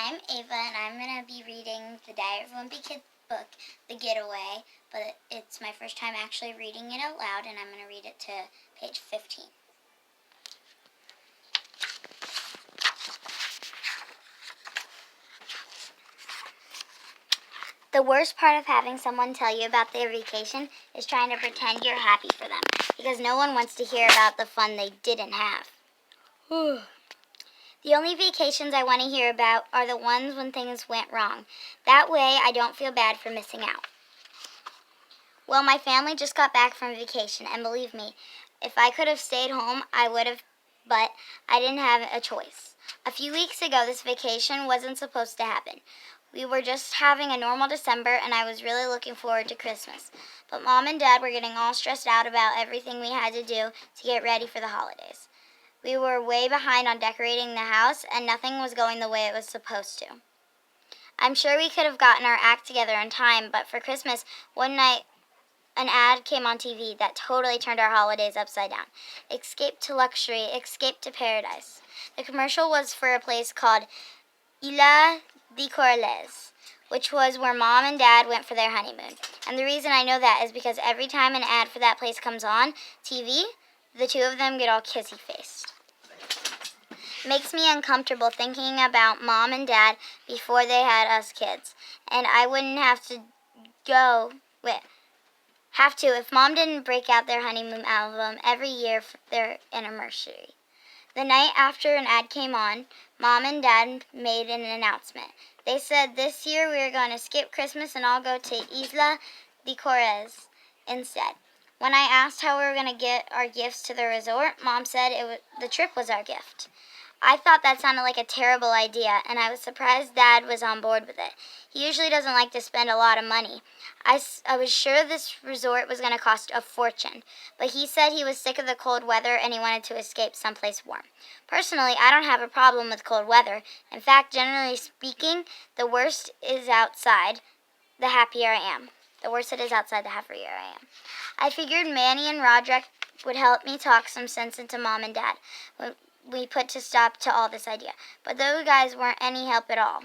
I'm Ava, and I'm going to be reading the Diary of Wimpy Kid book, The Getaway, but it's my first time actually reading it out loud, and I'm going to read it to page 15. The worst part of having someone tell you about their vacation is trying to pretend you're happy for them, because no one wants to hear about the fun they didn't have. The only vacations I want to hear about are the ones when things went wrong. That way, I don't feel bad for missing out. Well, my family just got back from vacation, and believe me, if I could have stayed home, I would have, but I didn't have a choice. A few weeks ago, this vacation wasn't supposed to happen. We were just having a normal December, and I was really looking forward to Christmas. But Mom and Dad were getting all stressed out about everything we had to do to get ready for the holidays. We were way behind on decorating the house, and nothing was going the way it was supposed to. I'm sure we could have gotten our act together in time, but for Christmas, one night, an ad came on TV that totally turned our holidays upside down. Escape to luxury, escape to paradise. The commercial was for a place called Isla de Corrales, which was where Mom and Dad went for their honeymoon. And the reason I know that is because every time an ad for that place comes on TV, the two of them get all kissy-faced. Makes me uncomfortable thinking about Mom and Dad before they had us kids. And I wouldn't have to if Mom didn't break out their honeymoon album every year for their anniversary. The night after an ad came on, Mom and Dad made an announcement. They said this year we are going to skip Christmas and all go to Isla de Corrales instead. When I asked how we were going to get our gifts to the resort, Mom said the trip was our gift. I thought that sounded like a terrible idea, and I was surprised Dad was on board with it. He usually doesn't like to spend a lot of money. I was sure this resort was going to cost a fortune, but he said he was sick of the cold weather and he wanted to escape someplace warm. Personally, I don't have a problem with cold weather. In fact, generally speaking, the worse it is outside, the happier I am. The worse it is outside, the happier I am. I figured Manny and Roderick would help me talk some sense into Mom and Dad when we put a stop to all this idea. But those guys weren't any help at all.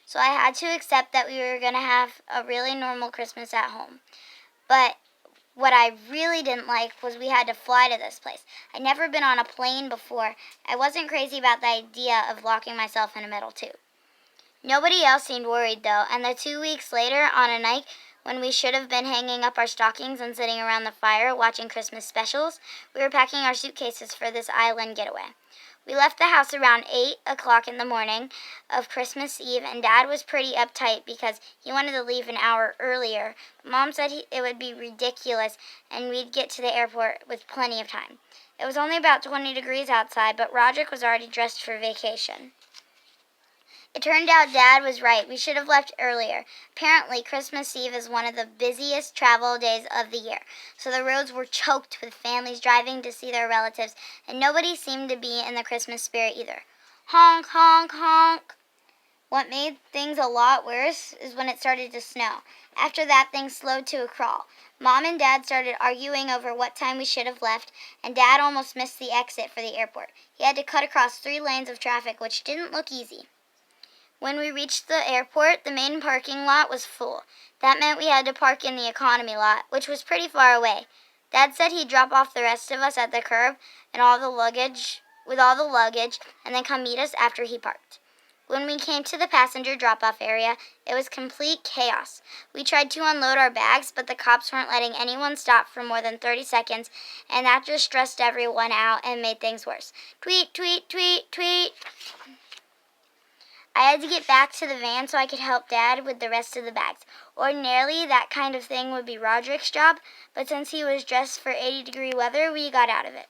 So I had to accept that we were going to have a really normal Christmas at home. But what I really didn't like was we had to fly to this place. I'd never been on a plane before. I wasn't crazy about the idea of locking myself in a metal tube. Nobody else seemed worried, though, and the 2 weeks later, on a night when we should have been hanging up our stockings and sitting around the fire watching Christmas specials, we were packing our suitcases for this island getaway. We left the house around 8 o'clock in the morning of Christmas Eve, and Dad was pretty uptight because he wanted to leave an hour earlier. Mom said it would be ridiculous, and we'd get to the airport with plenty of time. It was only about 20 degrees outside, but Roderick was already dressed for vacation. It turned out Dad was right. We should have left earlier. Apparently, Christmas Eve is one of the busiest travel days of the year, so the roads were choked with families driving to see their relatives, and nobody seemed to be in the Christmas spirit either. Honk, honk, honk. What made things a lot worse is when it started to snow. After that, things slowed to a crawl. Mom and Dad started arguing over what time we should have left, and Dad almost missed the exit for the airport. He had to cut across 3 lanes of traffic, which didn't look easy. When we reached the airport, the main parking lot was full. That meant we had to park in the economy lot, which was pretty far away. Dad said he'd drop off the rest of us at the curb with all the luggage, and then come meet us after he parked. When we came to the passenger drop-off area, it was complete chaos. We tried to unload our bags, but the cops weren't letting anyone stop for more than 30 seconds, and that just stressed everyone out and made things worse. Tweet, tweet, tweet, tweet. I had to get back to the van so I could help Dad with the rest of the bags. Ordinarily, that kind of thing would be Roderick's job, but since he was dressed for 80-degree weather, we got out of it.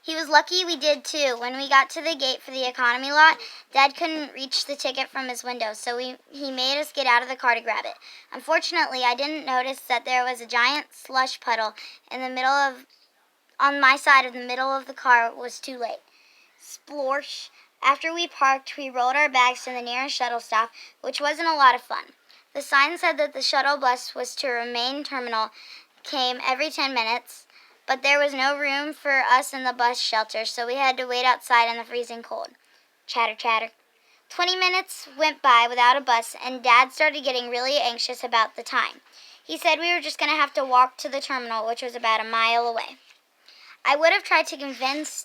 He was lucky we did, too. When we got to the gate for the economy lot, Dad couldn't reach the ticket from his window, so he made us get out of the car to grab it. Unfortunately, I didn't notice that there was a giant slush puddle on my side of the middle of the car. It was too late. Splorsh. After we parked, we rolled our bags to the nearest shuttle stop, which wasn't a lot of fun. The sign said that the shuttle bus was to remain terminal, came every 10 minutes, but there was no room for us in the bus shelter, so we had to wait outside in the freezing cold. Chatter, chatter. 20 minutes went by without a bus, and Dad started getting really anxious about the time. He said we were just going to have to walk to the terminal, which was about a mile away. I would have tried to convince